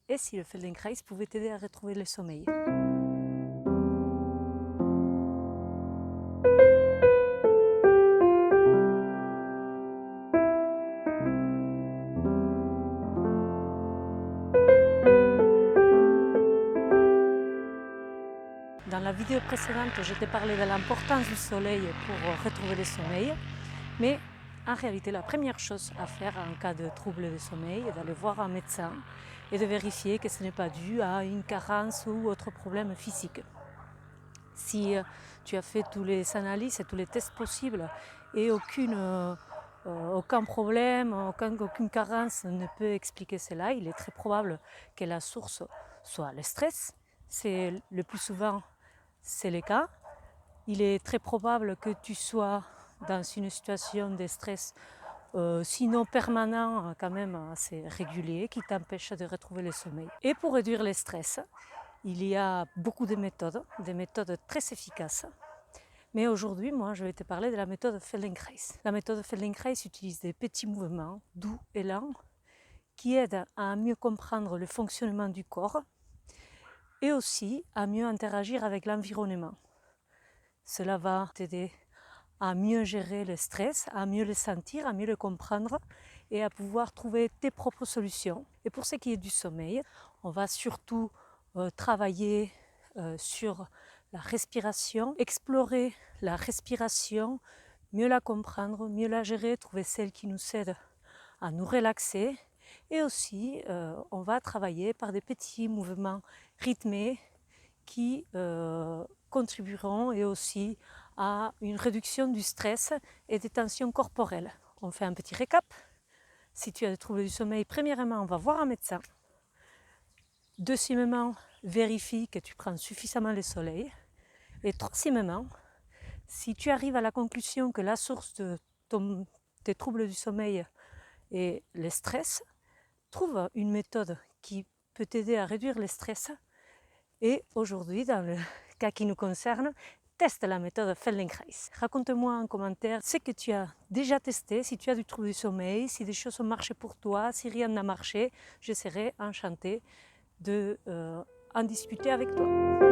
et si le Feldenkrais pouvait t'aider à retrouver le sommeil. Dans la vidéo précédente, je t'ai parlé de l'importance du soleil pour retrouver le sommeil, mais en réalité, la première chose à faire en cas de trouble de sommeil est d'aller voir un médecin et de vérifier que ce n'est pas dû à une carence ou autre problème physique. Si tu as fait toutes les analyses et tous les tests possibles et aucun problème, aucune carence ne peut expliquer cela, il est très probable que la source soit le stress. C'est le plus souvent c'est le cas. Il est très probable que tu sois dans une situation de stress, sinon permanent, quand même assez régulier, qui t'empêche de retrouver le sommeil. Et pour réduire le stress, il y a beaucoup de méthodes, des méthodes très efficaces. Mais aujourd'hui, moi, je vais te parler de la méthode Feldenkrais. La méthode Feldenkrais utilise des petits mouvements doux et lents qui aident à mieux comprendre le fonctionnement du corps et aussi à mieux interagir avec l'environnement. Cela va t'aider à mieux gérer le stress, à mieux le sentir, à mieux le comprendre et à pouvoir trouver tes propres solutions. Et pour ce qui est du sommeil, on va surtout travailler sur la respiration, explorer la respiration, mieux la comprendre, mieux la gérer, trouver celle qui nous aide à nous relaxer. Et aussi, on va travailler par des petits mouvements rythmés qui contribueront et aussi à une réduction du stress et des tensions corporelles. On fait un petit récap. Si tu as des troubles du sommeil, premièrement, on va voir un médecin. Deuxièmement, vérifie que tu prends suffisamment le soleil. Et troisièmement, si tu arrives à la conclusion que la source de tes troubles du sommeil est le stress, trouve une méthode qui peut t'aider à réduire le stress. Et aujourd'hui, dans le cas qui nous concerne, teste la méthode Feldenkrais. Raconte-moi en commentaire ce que tu as déjà testé, si tu as du trouble du sommeil, si des choses ont marché pour toi, si rien n'a marché. Je serai enchantée d'en discuter avec toi.